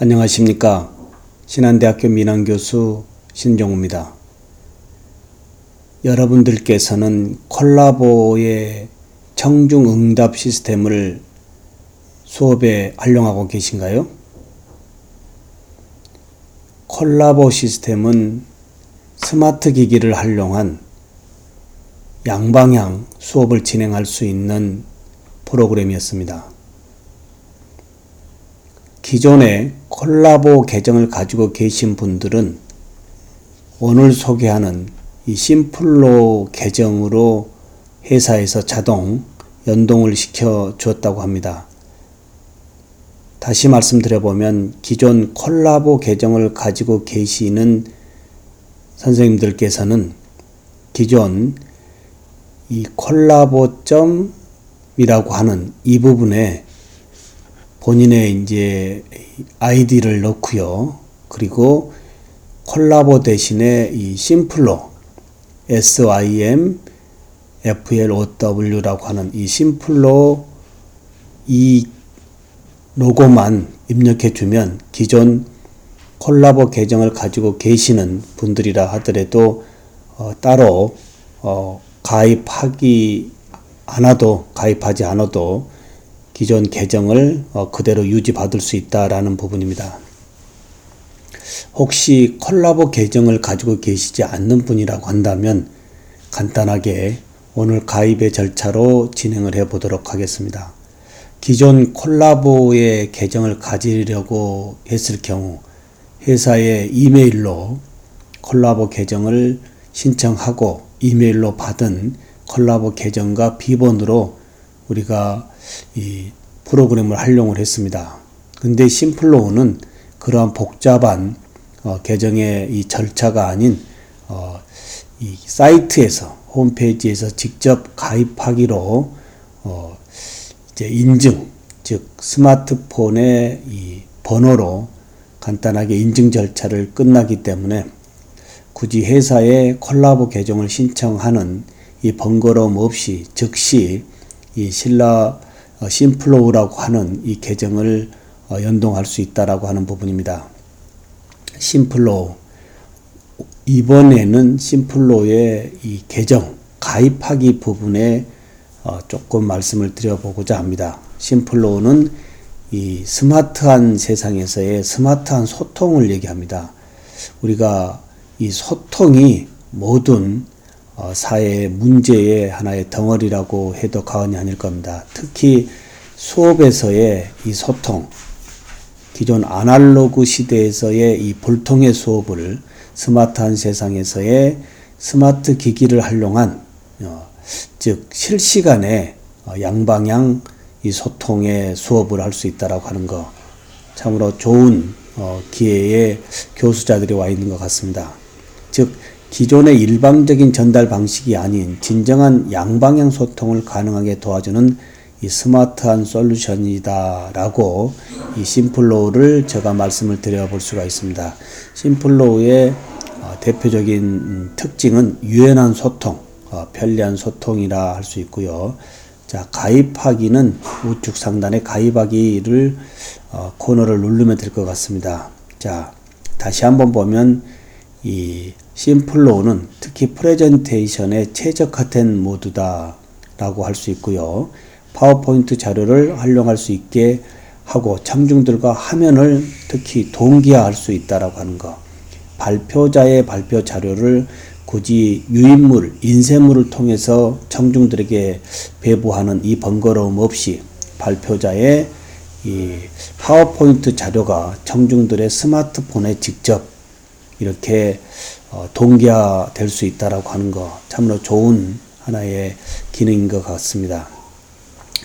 안녕하십니까. 신한대학교 민항교수 신종우입니다. 여러분들께서는 콜라보의 청중응답 시스템을 수업에 활용하고 계신가요? 콜라보 시스템은 스마트 기기를 활용한 양방향 수업을 진행할 수 있는 프로그램이었습니다. 기존에 콜라보 계정을 가지고 계신 분들은 오늘 소개하는 이 심플로 계정으로 회사에서 자동 연동을 시켜 주었다고 합니다. 다시 말씀드려보면 기존 콜라보 계정을 가지고 계시는 선생님들께서는 기존 이 콜라보점이라고 하는 이 부분에 본인의 이제 아이디를 넣고요. 그리고 콜라보 대신에 이 심플로 SIMFLOW라고 하는 이 심플로 이 로고만 입력해 주면 기존 콜라보 계정을 가지고 계시는 분들이라 하더라도 따로 가입하지 않아도 기존 계정을 그대로 유지받을 수 있다라는 부분입니다. 혹시 콜라보 계정을 가지고 계시지 않는 분이라고 한다면 간단하게 오늘 가입의 절차로 진행을 해 보도록 하겠습니다. 기존 콜라보의 계정을 가지려고 했을 경우 회사의 이메일로 콜라보 계정을 신청하고 이메일로 받은 콜라보 계정과 비번으로 우리가 이 프로그램을 활용을 했습니다. 근데 심플로우는 그러한 복잡한 계정의 이 절차가 아닌 이 사이트에서 홈페이지에서 직접 가입하기로 이제 인증, 즉 스마트폰의 이 번호로 간단하게 인증 절차를 끝나기 때문에 굳이 회사에 콜라보 계정을 신청하는 이 번거로움 없이 즉시 이 심플로우라고 하는 이 계정을 연동할 수 있다라고 하는 부분입니다. 심플로우. 이번에는 심플로우의 이 계정 가입하기 부분에 조금 말씀을 드려보고자 합니다. 심플로우는 이 스마트한 세상에서의 스마트한 소통을 얘기합니다. 우리가 이 소통이 모든 사회의 문제의 하나의 덩어리라고 해도 과언이 아닐 겁니다. 특히 수업에서의 이 소통, 기존 아날로그 시대에서의 이 불통의 수업을 스마트한 세상에서의 스마트 기기를 활용한 즉 실시간에 양방향 이 소통의 수업을 할 수 있다라고 하는 거 참으로 좋은 기회에 교수자들이 와 있는 것 같습니다. 즉 기존의 일방적인 전달 방식이 아닌 진정한 양방향 소통을 가능하게 도와주는 이 스마트한 솔루션이다라고 이 심플로우를 제가 말씀을 드려볼 수가 있습니다. 심플로우의 대표적인 특징은 유연한 소통, 편리한 소통이라 할 수 있고요. 자, 가입하기는 우측 상단에 가입하기를 코너를 누르면 될 것 같습니다. 자, 다시 한번 보면 이 심플로우는 특히 프레젠테이션에 최적화된 모드다 라고 할 수 있고요. 파워포인트 자료를 활용할 수 있게 하고 청중들과 화면을 특히 동기화할 수 있다라고 하는 것. 발표자의 발표 자료를 굳이 유인물, 인쇄물을 통해서 청중들에게 배부하는 이 번거로움 없이 발표자의 이 파워포인트 자료가 청중들의 스마트폰에 직접 이렇게 동기화될 수 있다라고 하는 거 참으로 좋은 하나의 기능인 것 같습니다.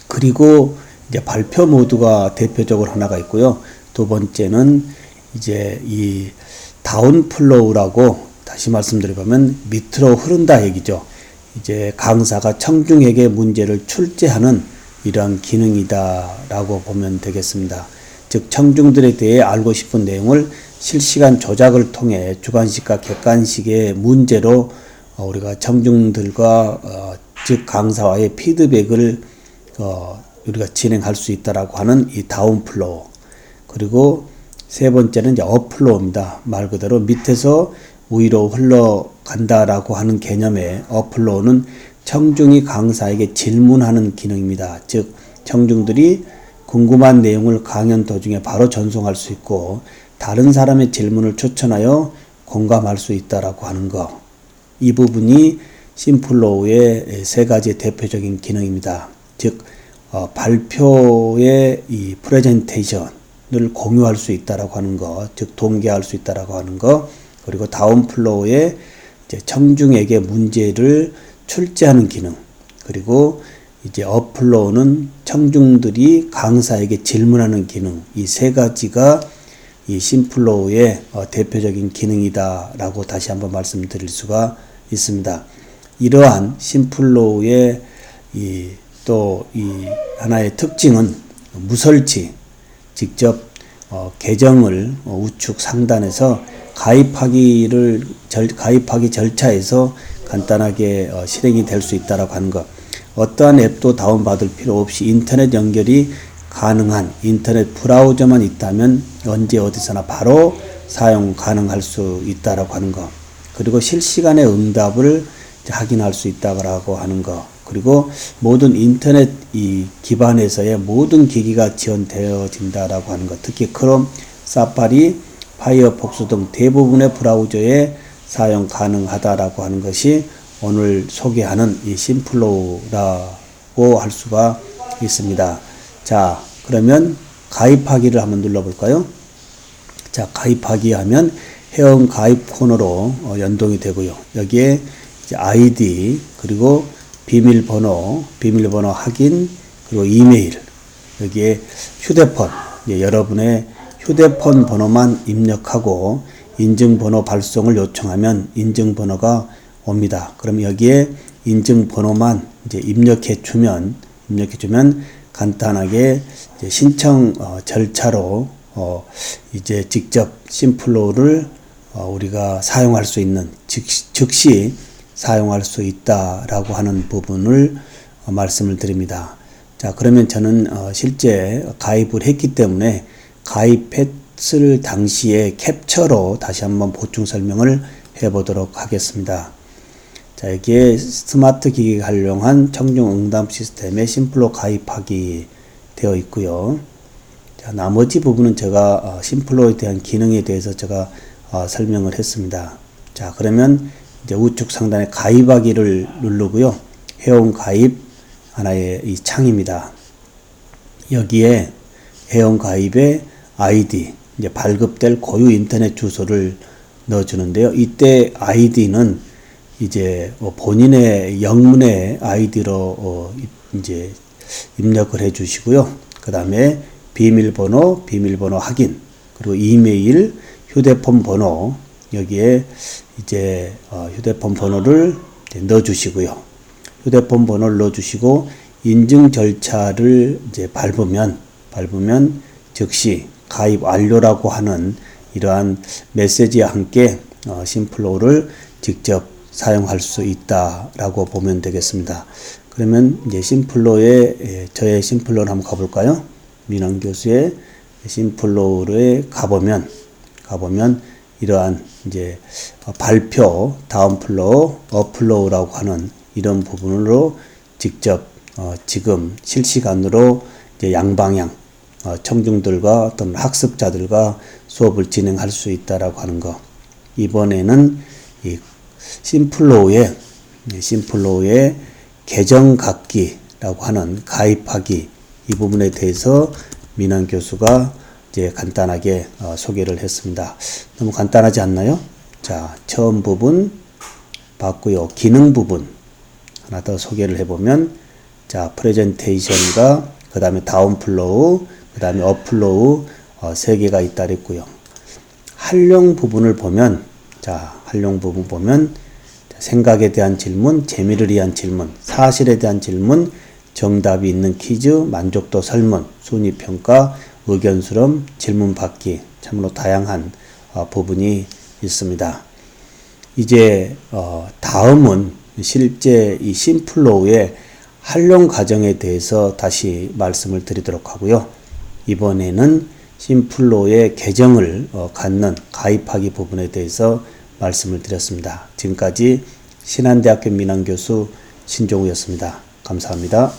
그리고 이제 발표 모드가 대표적으로 하나가 있고요. 두 번째는 이제 이 다운플로우라고 다시 말씀드리면 밑으로 흐른다 얘기죠. 이제 강사가 청중에게 문제를 출제하는 이러한 기능이다라고 보면 되겠습니다. 즉 청중들에 대해 알고 싶은 내용을 실시간 조작을 통해 주관식과 객관식의 문제로 우리가 청중들과 즉 강사와의 피드백을 우리가 진행할 수 있다라고 하는 이 다운플로우. 그리고 세 번째는 이제 어플로우입니다. 말 그대로 밑에서 위로 흘러간다라고 하는 개념의 어플로우는 청중이 강사에게 질문하는 기능입니다. 즉 청중들이 궁금한 내용을 강연 도중에 바로 전송할 수 있고 다른 사람의 질문을 추천하여 공감할 수 있다라고 하는 것. 이 부분이 심플로우의 세 가지 대표적인 기능입니다. 즉 발표의 이 프레젠테이션을 공유할 수 있다라고 하는 것, 즉 동기화할 수 있다라고 하는 것, 그리고 다운플로우의 이제 청중에게 문제를 출제하는 기능, 그리고 이제 업플로우는 청중들이 강사에게 질문하는 기능, 이 세 가지가 이 심플로우의 대표적인 기능이다라고 다시 한번 말씀드릴 수가 있습니다. 이러한 심플로우의 이 하나의 특징은 무설치, 직접 계정을 우측 상단에서 가입하기 절차에서 간단하게 실행이 될 수 있다라고 하는 것. 어떠한 앱도 다운받을 필요 없이 인터넷 연결이 가능한 인터넷 브라우저만 있다면 언제 어디서나 바로 사용 가능할 수 있다라고 하는 것. 그리고 실시간의 응답을 확인할 수 있다고 하는 것. 그리고 모든 인터넷 기반에서의 모든 기기가 지원되어진다라고 하는 것. 특히 크롬, 사파리, 파이어폭스 등 대부분의 브라우저에 사용 가능하다라고 하는 것이 오늘 소개하는 이 심플로우라고 할 수가 있습니다. 자, 그러면 가입하기를 한번 눌러볼까요? 자, 가입하기 하면 회원 가입 코너로 연동이 되고요. 여기에 이제 아이디, 그리고 비밀번호 확인, 그리고 이메일, 여기에 휴대폰, 여러분의 휴대폰 번호만 입력하고 인증번호 발송을 요청하면 인증번호가 옵니다. 그럼 여기에 인증번호만 이제 입력해 주면 간단하게 이제 신청 절차로 이제 직접 심플로우를 우리가 사용할 수 있는 즉시 사용할 수 있다라고 하는 부분을 말씀을 드립니다. 자, 그러면 저는 실제 가입을 했기 때문에 가입했을 당시에 캡처로 다시 한번 보충 설명을 해보도록 하겠습니다. 자, 여기에 스마트 기기가 활용한 청중 응답 시스템에 심플로우 가입하기 되어 있고요. 자, 나머지 부분은 제가 심플로우에 대한 기능에 대해서 제가 설명을 했습니다. 자, 그러면 이제 우측 상단에 가입하기를 누르고요. 회원 가입 하나의 이 창입니다. 여기에 회원 가입의 아이디, 이제 발급될 고유 인터넷 주소를 넣어주는데요. 이때 아이디는 이제 본인의 영문의 아이디로 이제 입력을 해 주시고요. 그 다음에 비밀번호 확인, 그리고 이메일, 휴대폰 번호, 여기에 이제 휴대폰 번호를 넣어 주시고요. 휴대폰 번호를 넣어 주시고 인증 절차를 이제 밟으면 즉시 가입 완료라고 하는 이러한 메시지와 함께 심플로우를 직접 사용할 수 있다라고 보면 되겠습니다. 그러면 이제 저의 심플로우를 한번 가볼까요? 민원 교수의 심플로우에 가보면 이러한 이제 발표, 다운플로우, 업플로우라고 하는 이런 부분으로 직접 지금 실시간으로 이제 양방향 청중들과 또는 학습자들과 수업을 진행할 수 있다라고 하는 것. 이번에는 이 심플로우의 계정 갖기라고 하는 가입하기 이 부분에 대해서 민원 교수가 이제 간단하게 소개를 했습니다. 너무 간단하지 않나요? 자, 처음 부분 봤고요. 기능 부분 하나 더 소개를 해보면, 자, 프레젠테이션과 그 다음에 다운플로우, 그 다음에 업플로우 세 개가 있다 그랬고요. 활용 부분을 보면, 자, 활용 부분 보면 생각에 대한 질문, 재미를 위한 질문, 사실에 대한 질문, 정답이 있는 퀴즈, 만족도 설문, 순위평가, 의견 수렴, 질문 받기, 참으로 다양한 부분이 있습니다. 이제 다음은 실제 이 심플로우의 활용 과정에 대해서 다시 말씀을 드리도록 하고요. 이번에는 심플로의 계정을 갖는 가입하기 부분에 대해서 말씀을 드렸습니다. 지금까지 신한대학교 민항교수 신종우였습니다. 감사합니다.